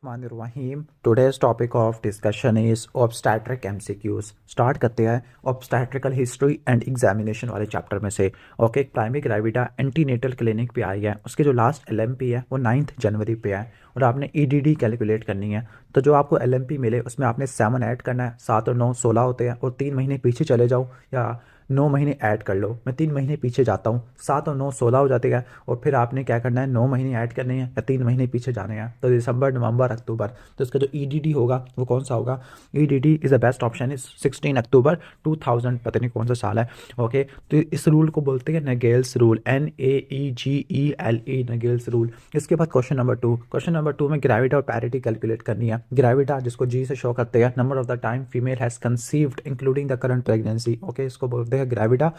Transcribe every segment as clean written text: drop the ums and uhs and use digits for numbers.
Rahim. Today's topic of discussion is obstetric MCQs. Start करते हैं obstetrical history and examination वाले chapter में से। Okay, primary gravida antenatal clinic पे आई है, उसके जो लास्ट LMP है वो 9 जनवरी पे है और आपने EDD कैलकुलेट करनी है। तो जो आपको LMP मिले उसमें आपने 7 ऐड करना है, 7 और 9 16 होते हैं, और 3 महीने पीछे चले जाओ या 9 महीने ऐड कर लो। मैं 3 महीने पीछे जाता हूँ, 7 और 9 16 हो जाते हैं, और फिर आपने क्या करना है, 9 महीने ऐड करने हैं या 3 महीने पीछे जाने हैं। तो दिसंबर, नवंबर, अक्टूबर। तो इसका जो EDD होगा वो कौन सा होगा? EDD is the best option is 16 अक्टूबर 2000, पता नहीं कौन सा साल है। ओके, तो इस रूल को बोलते हैं नेगेल्स रूल, NAEGELE, नेगेल्स रूल। इसके बाद क्वेश्चन नंबर टू में ग्रेविटा और पैरिटी कैलकुलेट करनी है। ग्रेविटा जिसको G से शो करते हैं, number of the time female has conceived including the current pregnancy. Okay, इसको बोलते हैं ग्रेविटा,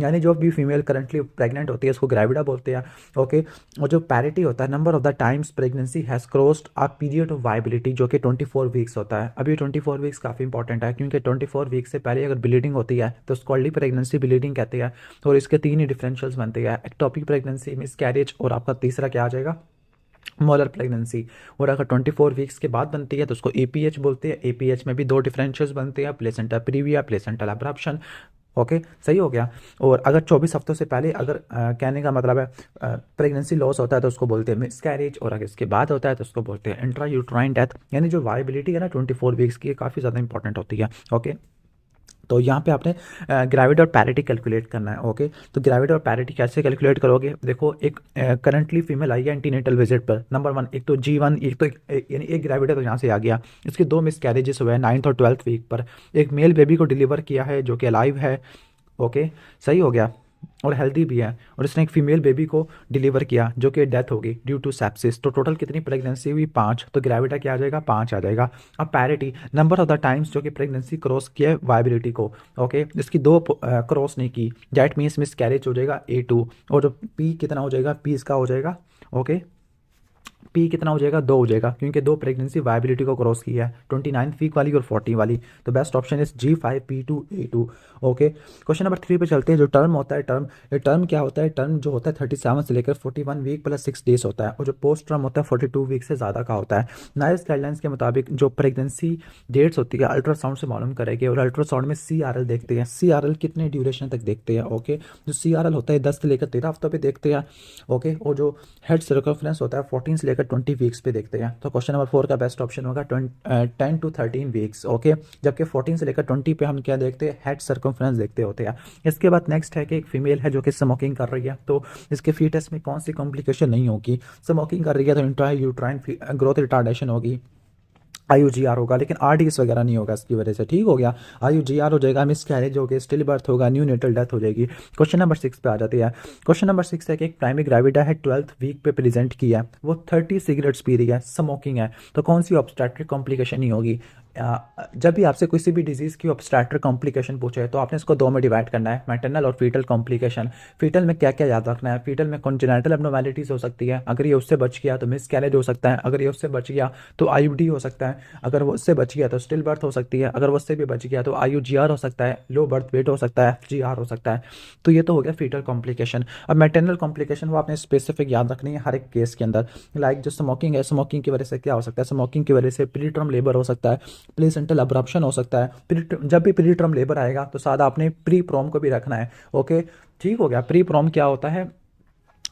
यानी जो भी फीमेल करंटली प्रेग्नेंट होती है उसको ग्रेविटा बोलते हैं। ओके, और जो पैरिटी होता है, number of the times pregnancy has crossed a period of viability, जो कि 24 वीक्स होता है। अभी 24 वीक्स काफ़ी इंपॉर्टेंट है, क्योंकि 24 वीक्स से पहले अगर ब्लीडिंग होती है तो उसको अर्ली प्रेगनेंसी ब्लीडिंग कहते हैं। और इसके 3 ही डिफरेंशियल्स बनते हैं, एक्टोपिक प्रेगनेंसी, मिसकैरेज, और आपका तीसरा क्या आ जाएगा, मोलर प्रेगनेंसी। और अगर 24 वीक्स के बाद बनती है तो उसको APH बोलते हैं। APH में भी 2 डिफरेंशियल्स बनते हैं, placenta previa, placental abruption. Okay, सही हो गया। और अगर 24 हफ्तों से पहले अगर कहने का मतलब है प्रेगनेंसी लॉस होता है तो उसको बोलते हैं मिसकैरेज, और अगर इसके बाद होता है तो उसको बोलते हैं इंट्रा यूट्राइन डेथ। यानी जो वाइबिलिटी है ना 24 वीक्स की, काफ़ी ज़्यादा इंपॉर्टेंट होती है। ओके, तो यहाँ पे आपने ग्रेविटी और पैरिटी कैलकुलेट करना है। ओके, तो ग्रेविटी और पैरिटी कैसे कैलकुलेट करोगे? देखो, एक करंटली फीमेल आई है एंटीनेटल विजिट पर, नंबर 1, एक तो G1, एक तो यानी एक ग्रेविटी तो यहाँ से आ गया, इसके 2 मिसकैरेजेस हुए हैं 9th और 12th वीक पर। एक मेल बेबी को डिलीवर किया है जो कि अलाइव है। ओके, सही हो गया, और हेल्दी भी है। और इसने एक फीमेल बेबी को डिलीवर किया जो कि डेथ होगी ड्यू टू सेप्सिस। तो टोटल कितनी प्रेगनेंसी हुई? 5। तो ग्रेविटा क्या आ जाएगा? 5 आ जाएगा। अब parity, number of the times जो कि प्रेगनेंसी क्रॉस किया है वाइबिलिटी को। ओके, इसकी 2 क्रॉस नहीं की, दैट मीन्स मिस कैरेज हो जाएगा A2। और जो P कितना हो जाएगा? P इसका हो जाएगा, ओके, P कितना हो जाएगा? 2 हो जाएगा, क्योंकि 2 प्रेगनेंसी वाइबिलिटी को क्रॉस की है, 29 वीक वाली और 40 वाली। तो best option is G5P2A2। Okay, question number 3 पे चलते हैं। जो टर्म होता है, ये टर्म क्या होता है? टर्म जो होता है 37 से लेकर 41 वीक प्लस 6 डेज होता है, और जो पोस्ट टर्म होता है 42 वीक से ज़्यादा का होता है। नाइस गाइडलाइंस के मुताबिक जो प्रेगनेंसी डेट्स होती है अल्ट्रासाउंड से मालूम करेंगे, और अल्ट्रासाउंड में CRL देखते हैं। CRL कितने ड्यूरेशन तक देखते हैं? ओके, जो CRL होता है 10 से लेकर 13 हफ्तों पे देखते हैं। ओके, और जो हेड सर्कमफ्रेंस होता है 14 से लेकर 20 वीक्स पे देखते हैं। तो क्वेश्चन नंबर 4 का बेस्ट ऑप्शन होगा 10 to 13 वीक्स। ओके, जबकि 14 से लेकर 20 पे हम क्या देखते हैं? हेड सर्कमफ्रेंस देखते होते हैं। इसके बाद नेक्स्ट है कि एक फीमेल है जो कि स्मोकिंग कर रही है, तो इसके फीटस में कौन सी कॉम्प्लिकेशन नहीं होगी? स्मोकिंग कर रही है तो इंट्रा यूट्राइन ग्रोथ रिटार्डेशन होगी, IUGR होगा, लेकिन RDS वगैरह नहीं होगा इसकी वजह से। ठीक हो गया, IUGR हो जाएगा, मिस कैरेज हो गया, स्टिल बर्थ होगा, न्यू नेटल डेथ हो जाएगी। क्वेश्चन नंबर 6 पे आ जाती है। क्वेश्चन नंबर 6 है कि एक प्राइमरी ग्रेविडा है 12th वीक पे प्रेजेंट किया है, वो 30 सिगरेट्स पी रही है, स्मोकिंग है, तो कौन सी ऑब्स्टेट्रिक कॉम्प्लिकेशन नहीं होगी? जब भी आपसे किसी भी डिजीज़ की ऑब्स्टेट्रिक कॉम्प्लिकेशन पूछे तो आपने इसको 2 में डिवाइड करना है, मैटरनल और फीटल कॉम्प्लिकेशन। फीटल में क्या क्या याद रखना है? फीटल में कॉन्जेनिटल एब्नॉर्मैलिटीज़ हो सकती है, अगर ये उससे बच गया तो मिस कैरेज हो सकता है, अगर ये उससे बच गया तो IUD हो सकता है, अगर वो उससे बच गया तो स्टिल बर्थ हो सकती है, अगर वो उससे भी बच गया तो IUGR हो सकता है, लो बर्थ वेट हो सकता है, FGR हो सकता है। तो ये तो हो गया फीटल कॉम्प्लिकेशन। अब मैटरनल कॉम्प्लिकेशन वो आपने स्पेसिफिक याद रखनी है हर एक केस के अंदर। लाइक जो स्मोकिंग है, स्मोकिंग की वजह से क्या हो सकता है? स्मोकिंग की वजह से प्री टर्म लेबर हो सकता है, प्लेसेंटल अब्रप्शन हो सकता है। जब भी प्री टर्म लेबर आएगा तो साथ आपने प्री प्रोम को भी रखना है। ओके, ठीक हो गया। प्री प्रोम क्या होता है?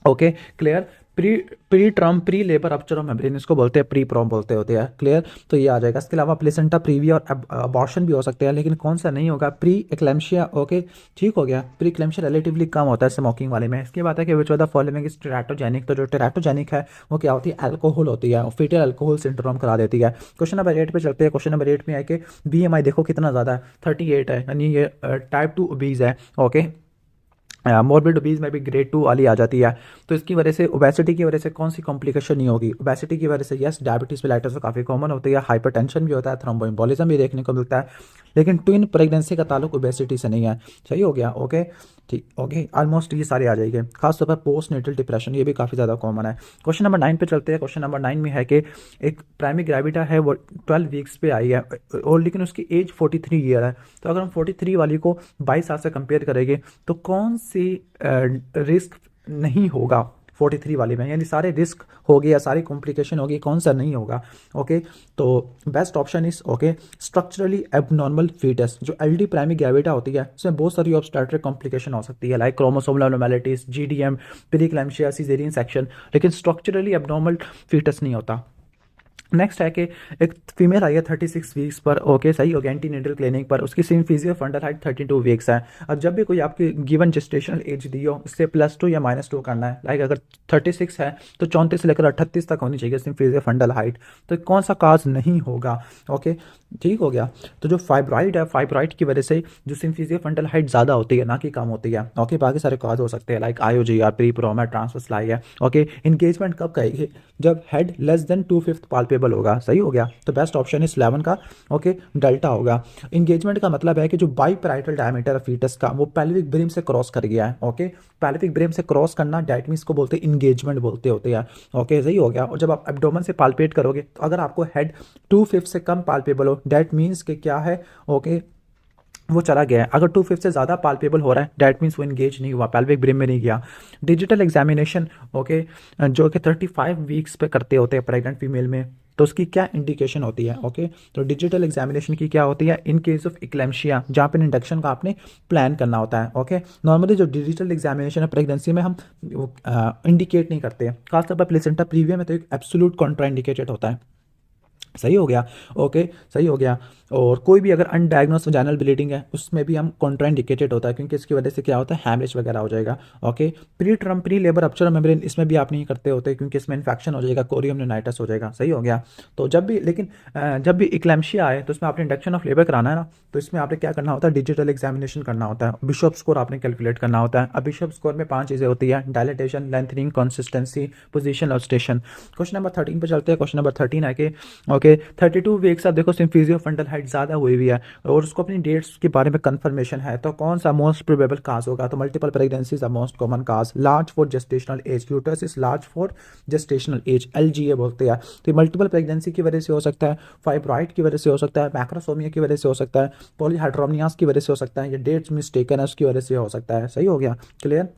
Okay, clear. Pre pre term pre labour rupture of membrane, इसको बोलते हैं प्री प्रोम बोलते होते हैं। क्लियर, तो ये आ जाएगा। इसके अलावा प्लेसेंटा प्रीविया और अबॉर्शन भी हो सकते हैं, लेकिन कौन सा नहीं होगा? Pre eclampsia. ओके, ठीक हो गया। प्री एक्लेम्शिया रिलेटिवली कम होता है स्मोकिंग वाले में। इसके बाद है कि which of the following is teratogenic. तो जो टेराटोजेनिक है वो क्या होती है? अल्कोहल होती है, फीटल अल्कोहल सिंड्रोम करा देती है। क्वेश्चन नंबर 8 पे चलते हैं। क्वेश्चन नंबर 8 में है कि BMI देखो कितना ज़्यादा है, 38 है, यानी ये टाइप 2 ओबीज है। ओके, मॉर्बिड ओबीज में भी ग्रेड 2 वाली आ जाती है। तो इसकी वजह से, ओबेसिटी की वजह से कौन सी कॉम्प्लिकेशन नहीं होगी? ओबेसिटी की वजह से यस, डायबिटीज मेलाइटस तो काफ़ी कॉमन होती है, हाइपरटेंशन भी होता है, थ्रोम्बोएम्बोलिज्म भी देखने को मिलता है, लेकिन ट्विन प्रेगनेंसी का ताल्लुक ओबेसिटी से नहीं है। सही हो गया। ओके, ठीक, ओके, ऑलमोस्ट ये सारे आ जाएंगे। खासतौर पर पोस्ट नेटल डिप्रेशन, ये भी काफ़ी ज़्यादा कॉमन है। क्वेश्चन नंबर 9 पे चलते हैं। क्वेश्चन नंबर 9 में है कि एक प्राइमरी ग्रेविटा है, वो 12 वीक्स पे आई है, और लेकिन उसकी एज 43 ईयर है। तो अगर हम 43 वाली को 22 साल से कंपेयर करेंगे तो कौन सी रिस्क नहीं होगा 43 वाले में, यानी सारे रिस्क हो गया, सारी कॉम्प्लिकेशन होगी, कौन सा नहीं होगा। ओके, तो best option is okay structurally abnormal foetus. जो एलडी प्राइमरी ग्रेविटा होती है उसमें बहुत सारी ऑब्स्टेट्रिक कॉम्प्लिकेशन हो सकती है, like chromosomal abnormalities, GDM, preeclampsia, caesarean section, लेकिन स्ट्रक्चरली एबनॉर्मल फीटस नहीं होता। नेक्स्ट है कि एक फीमेल आई है 36 वीक्स पर, ओके सही हो गया, एंटीनेटल क्लिनिक पर, उसकी सिम्फिजियो फंडल हाइट 32 वीक्स है। और जब भी कोई आपकी गिवन जेस्टेशनल एज दी हो इससे +2 या -2 करना है, लाइक अगर 36 है तो 34 से लेकर 38 तक होनी चाहिए सिम्फिजियो फंडल हाइट, तो कौन सा काज नहीं होगा। ओके ठीक हो गया। तो जो फाइब्राइड है, फाइब्राइड की वजह से जो सिम्फिजियो फंडल हाइट ज़्यादा होती है ना कि कम होती है। ओके, बाकी सारे काज हो सकते हैं लाइक आईओजीआर, प्रीप्रोमा, ट्रांसवर्स लाई है। ओके, इंगेजमेंट कब कहेगी, जब हेड लेस देन 2/5 पाल्पेबल होगा, सही हो गया। तो बेस्ट ऑप्शन इज 11 का ओके डेल्टा होगा। इंगेजमेंट का मतलब है कि जो बाईपैराइटल डायमीटर है फीटस का वो पेल्विक ब्रिम से क्रॉस कर गया है। ओके, पेल्विक ब्रिम से क्रॉस करना डेट मीन्स को बोलते हैं इंगेजमेंट बोलते होते हैं। ओके सही हो गया। और जब आप एब्डोमेन से पाल्पेट करोगे तो अगर आपको हेड 2/5 से कम पाल्पेबल हो डेट मीन्स कि क्या है, ओके वो चला गया है। अगर 2/5 से ज़्यादा पाल्पेबल हो रहा है डेट मीन्स वो इंगेज नहीं हुआ, पेल्विक ब्रिम में नहीं गया। डिजिटल एग्जामिनेशन ओके जो कि 35 वीक्स पे करते होते हैं प्रेग्नेंट फीमेल में, तो उसकी क्या इंडिकेशन होती है। ओके, तो डिजिटल एग्जामिनेशन की क्या होती है, इन केस ऑफ इक्लेम्शिया जहाँ पे इंडक्शन का आपने प्लान करना होता है। ओके, नॉर्मली जो डिजिटल एग्जामिनेशन है प्रेगनेंसी में हम इंडिकेट नहीं करते, खासतौर पर प्लेसेंटा प्रीविया में तो एक एब्सोल्यूट कॉन्ट्रा इंडिकेटेड होता है, सही हो गया। ओके सही हो गया। और कोई भी अगर अनडायग्नोस वजाइनल ब्लीडिंग है उसमें भी हम कॉन्ट्राइंडिकेटेड होता है, क्योंकि इसकी वजह से क्या होता है, हैमरेज वगैरह हो जाएगा। Okay, pre term pre labour rupture membrane इसमें भी आप नहीं करते होते, क्योंकि इसमें इन्फेक्शन हो जाएगा, कोरियम निनाइटिस हो जाएगा, सही हो गया। तो जब भी लेकिन जब भी इक्लेम्शिया आए तो इसमें आपने इंडक्शन ऑफ लेबर कराना है ना, तो इसमें आपने क्या करना होता है, डिजिटल एग्जामिनेशन करना होता है, बिशप स्कोर आपने कैलकुलेट करना होता है। अब बिशप स्कोर में 5 चीज़ें होती है, डायलेटेशन, लेंथनिंग, कंसिस्टेंसी, पोजीशन और स्टेशन। क्वेश्चन नंबर 13 पर चलते हैं। क्वेश्चन नंबर 13 है कि ओके 32 वीक्स आप देखो सिम्फिजियो फंडल हाइट ज़्यादा हुई हुई है और उसको अपनी डेट्स के बारे में कंफर्मेशन है, तो कौन सा मोस्ट प्रोबेबल काज होगा। तो multiple pregnancies are most common cause, large for gestational age, uterus is large for gestational age, LGA बोलते हैं। तो मल्टीपल प्रेगनेंसी की वजह से हो सकता है, फाइब्राइड की वजह से हो सकता है, मैक्रोसोमिया की वजह से हो सकता है, पॉलीहाइड्रोमनियास की वजह से हो सकता है, या डेट्स मिस्टेकन है उसकी वजह से हो सकता है, सही हो गया, क्लियर।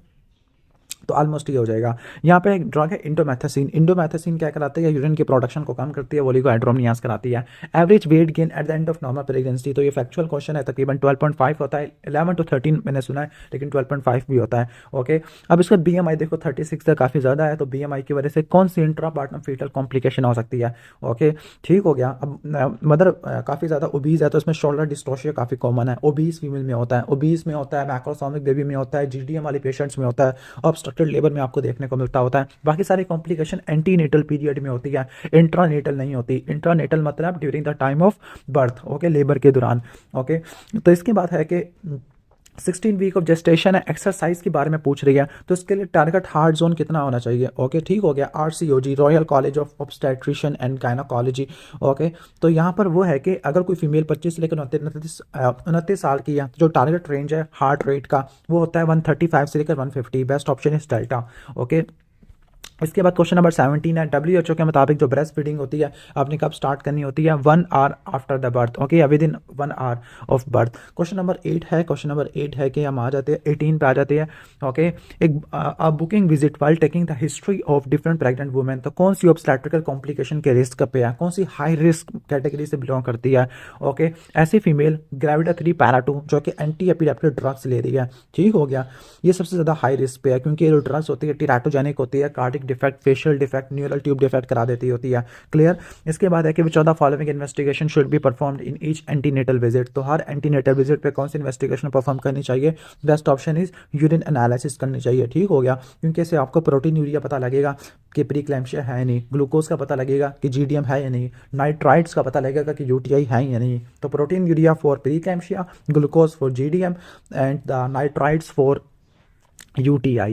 तो ऑलमोस्ट ये हो जाएगा। यहाँ पे एक ड्रग है इंडोमेथासिन। इंडोमेथासिन क्या कराती है, यूरिन की प्रोडक्शन को कम करती है, ओलिगोहाइड्रोमनियास कराती है। Average weight gain at the end of normal pregnancy, तो ये फैक्चुअल क्वेश्चन है, तकरीबन 12.5 होता है, 11 to 13 मैंने सुना है, लेकिन 12.5 भी होता है। ओके, अब इसका BMI देखो 36 से काफ़ी ज़्यादा है, तो BMI की वजह से कौन सी इंट्रा पार्टनर फीटल कॉम्प्लिकेशन हो सकती है। ओके ठीक हो गया। अब मदर काफ़ी ज़्यादा ओबीज है तो इसमें शोल्डर डिस्टोशिया काफ़ी कॉमन है, ओबीज फीमेल में होता है, ओबीज में होता है, मैक्रोसोमिक बेबी में होता है, GDM वाले पेशेंट्स में होता है, ऑब्स्ट्रक्टेड लेबर में आपको देखने को मिलता होता है। बाकी सारी कॉम्प्लिकेशन एंटीनेटल पीरियड में होती है, इंट्रानेटल नहीं होती। इंट्रानेटल मतलब during the time of birth, okay labour के दौरान। ओके, तो इसके बाद है कि 16 वीक ऑफ जेस्टेशन है, एक्सरसाइज के बारे में पूछ रही है, तो इसके लिए टारगेट हार्ट जोन कितना होना चाहिए। ओके ठीक हो गया, RCOG, royal college of obstetrician and gynaecology. Okay, तो यहाँ पर वो है कि अगर कोई फीमेल 25 से लेकर 29 साल की है, जो टारगेट रेंज है हार्ट रेट का वो होता है 135 से लेकर 150। Best option is delta. Okay, इसके बाद क्वेश्चन नंबर 17 है, WHO के मुताबिक जो ब्रेस्ट फीडिंग होती है आपने कब स्टार्ट करनी होती है, 1 hour after the birth. Okay, या within 1 hour of birth. Question number 8 है, क्वेश्चन नंबर 8 है कि हम आ जाते हैं 18 पे आ जाते हैं। ओके, एक booking visit while taking the history of different pregnant women, तो कौन सी ऑब्स्टेट्रिकल कॉम्प्लिकेशन के रिस्क पे है, कौन सी हाई रिस्क कैटेगरी से बिलोंग करती है। ओके, ऐसी फीमेल ग्रेविडा 3 पैरा 2 जो कि एंटी एपिलेप्टिक ड्रग्स ले रही है, ठीक हो गया, ये सबसे ज़्यादा हाई रिस्क पे है, क्योंकि ये ड्रग्स होती है टीराटोजेनिक होती है, cardiac defect, facial defect, neural tube defect करा देती होती है, क्लियर। इसके बाद है कि 14 following investigation should be performed in each antenatal visit, तो हर एंटीनेटल विजिट पे कौन सी इन्वेस्टिगेशन परफॉर्म करनी चाहिए। Best option is urine analysis करनी चाहिए, ठीक हो गया, क्योंकि इससे आपको प्रोटीन यूरिया पता लगेगा कि प्रीक्लैम्शिया है या नहीं, ग्लूकोज का पता लगेगा कि GDM है या नहीं, नाइट्राइड्स का पता लगेगा कि UTI है या नहीं। तो proteinuria for preeclampsia, glucose for GDM and the nitrites for UTI।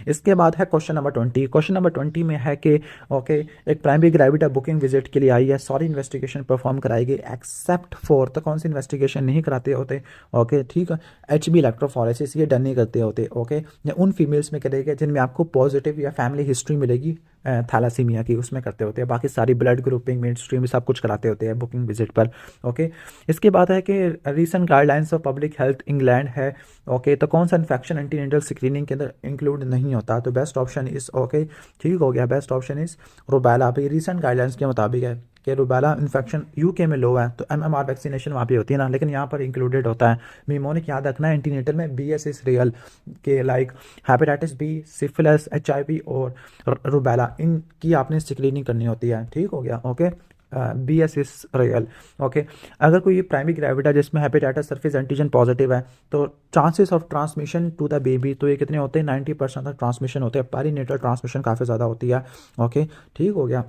इसके बाद है क्वेश्चन नंबर 20। क्वेश्चन नंबर 20 में है कि ओके एक प्राइमरी ग्रेविडा बुकिंग विजिट के लिए आई है, सारी इन्वेस्टिगेशन परफॉर्म कराएगी एक्सेप्ट फॉर, तो कौन सी इन्वेस्टिगेशन नहीं कराते होते। ओके ठीक है, HB इलेक्ट्रोफोरेसिस ये डन नहीं करते होते। ओके, या उन फीमेल्स में करेगा जिनमें आपको पॉजिटिव या फैमिली हिस्ट्री मिलेगी थैलासीमिया की, उसमें करते होते हैं। बाकी सारी ब्लड ग्रुपिंग, मेन स्ट्रीम सब कुछ कराते होते हैं बुकिंग विजिट पर। ओके, इसके बाद है कि recent guidelines of public health England है। ओके, तो कौन सा इन्फेक्शन एंटीनेटल स्क्रीनिंग के अंदर इंक्लूड नहीं होता, तो बेस्ट ऑप्शन इज ओके, ठीक हो गया, बेस्ट ऑप्शन इज रुबैला। अभी रिसेंट गाइडलाइंस के मुताबिक है कि रुबैला इन्फेक्शन यूके में लो है, तो एमएमआर वैक्सीनेशन वहाँ पे होती है ना, लेकिन यहाँ पर इंक्लूडेड होता है। निमोनिक याद रखना है एंटीनेटल में BS इज रियल के like hepatitis B, syphilis, HIV और रुबैला, इनकी आपने स्क्रीनिंग करनी होती है, ठीक हो गया। Okay, BS is real. Okay, अगर कोई प्राइमरी ग्रेविटा जिसमें हेपेटाइटिस सरफेस एंटीजन पॉजिटिव है, तो chances of transmission to the baby, तो ये कितने होते हैं, 90% तक ट्रांसमिशन होते हैं। पेरीनेटल ट्रांसमिशन काफ़ी ज़्यादा होती है। ओके, ठीक हो गया।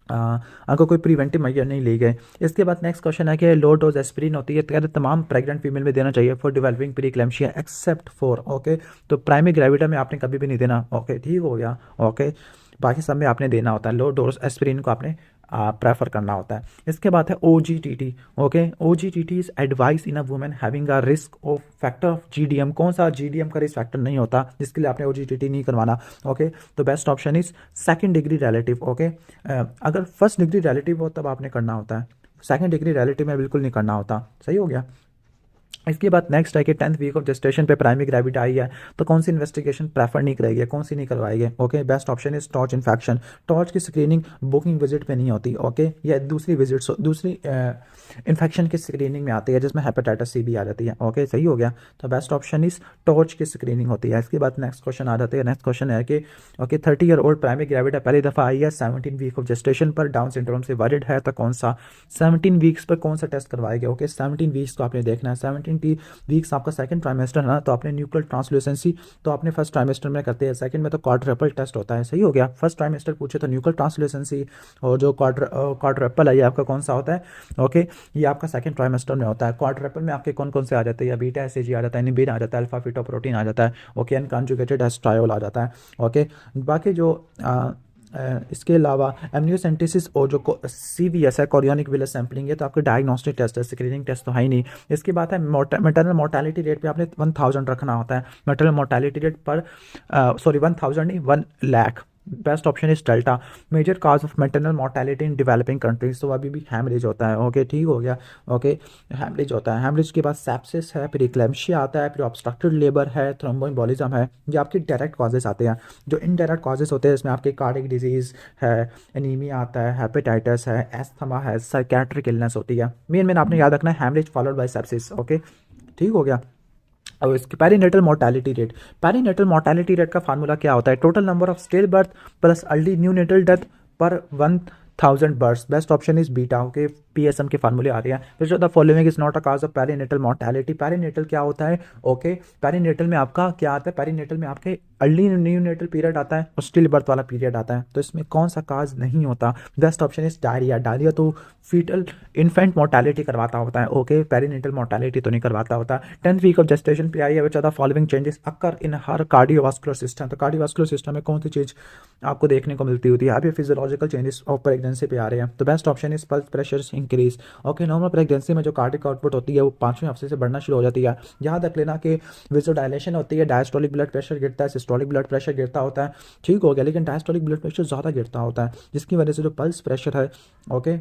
अगर कोई प्रिवेंटिव मेजर नहीं ली गए। इसके बाद नेक्स्ट क्वेश्चन है कि लो डोज एस्पिरिन होती है, तो तमाम प्रेग्नेंट फीमेल में देना चाहिए for developing preeclampsia except for. Okay, तो प्राइमरी ग्रेविटा में आपने कभी भी नहीं देना। ओके, ठीक हो गया। ओके, बाकी सब में आपने देना होता है, लो डोज एस्पिरिन को आपने प्रेफर करना होता है। इसके बाद है OGTT। Okay, OGTT is advice in a women having a risk of factor of GDM। कौन सा GDM का रिस्क फैक्टर नहीं होता जिसके लिए आपने OGTT नहीं करवाना। ओके, तो best option is second degree relative. Okay, अगर फर्स्ट डिग्री रिलेटिव हो तब आपने करना होता है, सेकंड डिग्री रिलेटिव में बिल्कुल नहीं करना होता। सही हो गया। इसके बाद नेक्स्ट है कि 10th वीक ऑफ जेस्टेशन पे प्राइमरी ग्रेविटी आई है, तो कौन सी इन्वेस्टिगेशन प्रेफर नहीं करेगी, कौन सी नहीं करवाएगी। Okay, best option is torch infection. Torch की स्क्रीनिंग बुकिंग विजिट पे नहीं होती। ओके, या दूसरी विजिट, दूसरी इन्फेक्शन की स्क्रीनिंग में आती है जिसमें हेपेटाइटिस C भी आ जाती है। ओके, सही हो गया। तो बेस्ट ऑप्शन इज टॉर्च की स्क्रीनिंग होती है। इसके बाद नेक्स्ट क्वेश्चन आ जाते हैं। नेक्स्ट क्वेश्चन है कि okay 30 year old primary gravity पहली दफ़ा आई है 17 वीक ऑफ जेस्टेशन पर, डाउन सिंड्रोम से वरिड है, तो कौन सा 17 वीक्स पर कौन सा टेस्ट करवाएगा। ओके, 17 वीक्स को आपने देखना है। 17 वीक्स आपका सेकंड ट्राइमेस्टर है ना, तो आपने न्यूक्लियर ट्रांसल्यूसेंसी तो आपने फर्स्ट ट्राइमेस्टर में करते हैं, सेकंड में तो क्वाड्रपल टेस्ट होता है। सही हो गया। फर्स्ट ट्राइमेस्टर पूछे तो न्यूक्लियर ट्रांसल्यूसेंसी, और जो क्वाड्रपल है ये आपका कौन सा होता है। ओके, ये आपका सेकंड ट्राइमेस्टर में होता है। क्वाड्रपल में आपके कौन कौन से आ जाते हैं, या बीटा SAG आ जाता है, निबिन आ जाता है, अल्फा फीटोप्रोटीन आ जाता है। ओके, अनकॉन्जुगेटेड एस्ट्रायोल आ जाता है। ओके, बाकी जो इसके अलावा एमनियोसेंटेसिस और जो CVS है, कोरियोनिक विलस सैम्पलिंग है, तो आपके डायग्नोस्टिक टेस्ट है, स्क्रीनिंग टेस्ट तो है ही नहीं। इसके बाद है मैटरनल मोर्टालिटी रेट पे आपने 1000 रखना होता है। मैटरनल मोर्टालिटी रेट पर 1000 नहीं 1 lakh. Best option is delta. Major cause of maternal mortality in developing countries, तो अभी भी हैमरेज होता है। ओके, ठीक हो गया। ओके, हैमरेज होता है। हैमरेज के बाद सेप्सिस है, फिर इक्लेम्शिया आता है, फिर ऑब्स्ट्रक्टेड लेबर है, थ्रोम्बोएम्बोलिज्म है। ये आपके डायरेक्ट कॉजेज आते हैं। जो इनडायरेक्ट कॉजेज होते हैं इसमें आपके कार्डिक डिजीज है, एनीमिया आता है, हेपेटाइटिस है, एस्थमा है, साइकेट्रिक इलनेस होती है। मेन आपने याद रखना है haemorrhage followed by sepsis. Okay, ठीक हो गया। अब इसकी perinatal mortality rate, perinatal mortality rate का फार्मूला क्या होता है, total number of still birth plus early neonatal death पर 1000 birth. Best option is beta. Okay, PSM के फार्मूले आ रहे हैं। फिर जो the following is not a cause of perinatal mortality. Perinatal क्या होता है। ओके, पेरीनेटल में आपका क्या आता है, पेरीनेटल में आपके अर्ली न्यूनेटल पीरियड आता है और स्टिल बर्थ वाला पीरियड आता है, तो इसमें कौन सा काज नहीं होता। Best option is diarrhoea. Diarrhoea तो फीटल इन्फेंट मोर्टालिटी करवाता होता है। ओके, पेरीनेटल मोर्टालिटी तो नहीं करवाता होता। 10th वीक ऑफ जेस्टेशन पे आई है, which are the following changes occur in her cardiovascular system. तो कार्डियोवास्कुलर सिस्टम में कौन सी चीज आपको देखने को मिलती होती है। अभी फिजियोलॉजिकल चेंजेस ऑफ प्रेगनेंसी पे आ रहे हैं, तो best option is pulse pressure increase. Okay, normal pregnancy में जो कार्डिक आउटपुट होती है वो 5वें हफ्ते से बढ़ना शुरू हो जाती है। याद रख लेना कि विज़ोडाइलेशन होती है, डायस्टोलिक ब्लड प्रेशर गिरता है, सिस्टोलिक ब्लड प्रेशर गिरता होता है। ठीक हो गया, लेकिन डायस्टोलिक ब्लड प्रेशर ज़्यादा गिरता होता है, जिसकी वजह से जो पल्स प्रेशर है ओके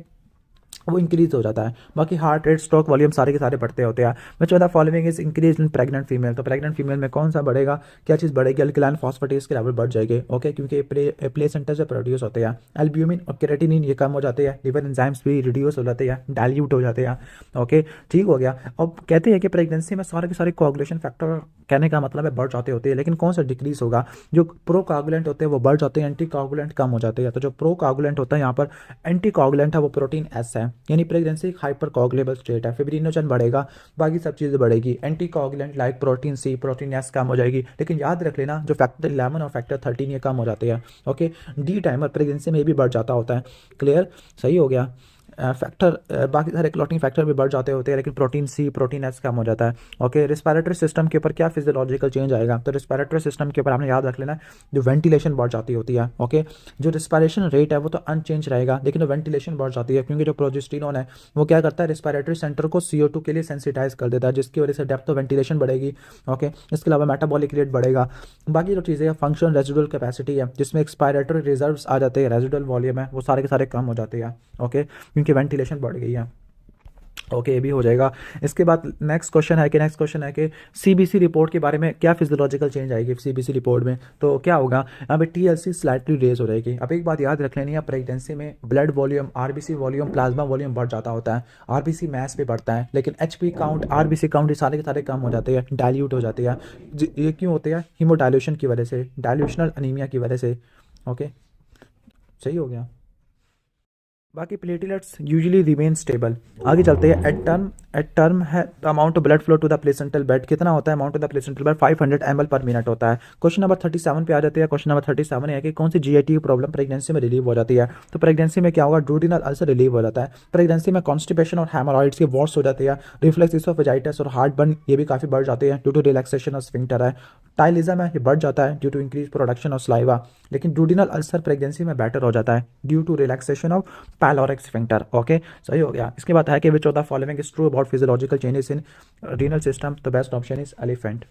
वो इंक्रीज हो जाता है। बाकी हार्ट रेट, स्ट्रोक वॉल्यूम सारे के सारे बढ़ते होते हैं। विच of the following is increase in pregnant female. तो प्रेग्नेंट फीमेल में कौन सा बढ़ेगा, क्या चीज़ बढ़ेगी, अल्कलाइन फॉस्फेटेज के लेवल बढ़ जाएंगे। ओके, क्योंकि प्लेसेंटा से प्रोड्यूस होते हैं। एल्ब्यूमिन और केराटिनिन ये कम हो जाते हैं, लिवर एंजाइम्स भी रिड्यूस हो जाते हैं, डाइल्यूट हो जाते हैं। ओके, ठीक हो गया। अब कहते हैं कि प्रेगनेंसी में सारे के सारे कोआगुलेशन फैक्टर, कहने का मतलब है बढ़ जाते होते हैं, लेकिन कौन सा डिक्रीज होगा। जो प्रो कोआगुलेंट होते हैं वो बढ़ जाते हैं, एंटी कोआगुलेंट कम हो जाते हैं। तो जो प्रो कोआगुलेंट होता है यहाँ पर एंटी कोआगुलेंट है वो प्रोटीन S है, यानी प्रेगनेंसी हाइपर कोआगुलेबल स्टेट है। फिब्रिनोजन बढ़ेगा, बाकी सब चीज़ें बढ़ेगी। Anti coagulant like protein C, protein S कम हो जाएगी, लेकिन याद रख लेना जो फैक्टर 11 और फैक्टर 13 ये कम हो जाते हैं। ओके, D टाइमर प्रेगनेंसी में भी बढ़ जाता होता है। क्लियर, सही हो गया। फैक्टर बाकी सारे क्लॉटिंग फैक्टर भी बढ़ जाते होते हैं, लेकिन प्रोटीन सी प्रोटीन एस कम हो जाता है। ओके, रिस्पायरेटरी सिस्टम के ऊपर क्या फिजियोलॉजिकल चेंज आएगा, तो रिस्पायरेटरी सिस्टम के ऊपर आपने याद रख लेना है, जो वेंटिलेशन बढ़ जाती होती है। ओके, जो रिस्पायरेशन रेट है वो तो अनचेंज रहेगा, लेकिन वेंटिलेशन बढ़ जाती है, क्योंकि जो प्रोजेस्टेरोन है वो क्या करता है, रिस्पायरेटरी सेंटर को CO2 के लिए सेंसिटाइज कर देता है, जिसकी वजह से डेप्थ ऑफ वेंटिलेशन बढ़ेगी। ओके, इसके अलावा मेटाबॉलिक रेट बढ़ेगा। बाकी जो चीज़ें फंक्शन रेजिडुअल कैपेसिटी है, जिसमें एक्सपायरेटरी रिजर्व्स आ जाते हैं, रेजिडुअल वॉल्यूम है, वो सारे के सारे कम हो जाते हैं। ओके, क्योंकि वेंटिलेशन बढ़ गई है। ओके, ये भी हो जाएगा। इसके बाद नेक्स्ट क्वेश्चन है कि CBC रिपोर्ट के बारे में क्या फिजियोलॉजिकल चेंज आएगी CBC रिपोर्ट में, तो क्या होगा, यहाँ पे TLC स्लाइटली रेज हो जाएगी। अब एक बात याद रख लेनी है, प्रेगनेंसी में blood volume, RBC volume, plasma volume बढ़ जाता होता है, RBC मैस भी बढ़ता है, लेकिन HP काउंट, RBC काउंट, ये सारे के सारे कम हो जाते हैं, डाइल्यूट हो जाते हैं। ये क्यों होते हैं, हीमोडाइल्यूशन की वजह से, डाइल्यूशनल अनीमिया की वजह से। ओके, सही हो गया। बाकी प्लेटलेट्स यूजुअली रिमेन स्टेबल। आगे चलते हैं। एट टर्म है amount of blood flow to the placental bed कितना होता है, amount of the placental bed 500 ml पर मिनट होता है। क्वेश्चन नंबर 37 पे आ जाते हैं। क्वेश्चन नंबर 37 है कि कौन सी GIT प्रॉब्लम प्रेगनेंसी में रिलीव हो जाती है, तो प्रेगनेंसी में क्या होगा, ड्यूडिनल अल्सर रिलीव हो जाता है। प्रेगनेंसी में कॉन्स्टिपेशन और हेमोरॉइड्स के वॉर्स हो जाते हैं। रिफ्लेक्स इसोफेजाइटिस और हार्ट बर्न ये भी काफ़ी बढ़ जाते हैं due to relaxation of sphincter है। टाइलिज्म है, ये बढ़ जाता है due to increase production of saliva, लेकिन ड्यूडिनल अल्सर प्रेगनेंसी में बेटर हो जाता है due to relaxation of pyloric sphincter. Okay, सही हो गया। इसके बाद है कि which of the following is true about physiological changes in renal system, तो बेस्ट ऑप्शन इज एलिफेंट।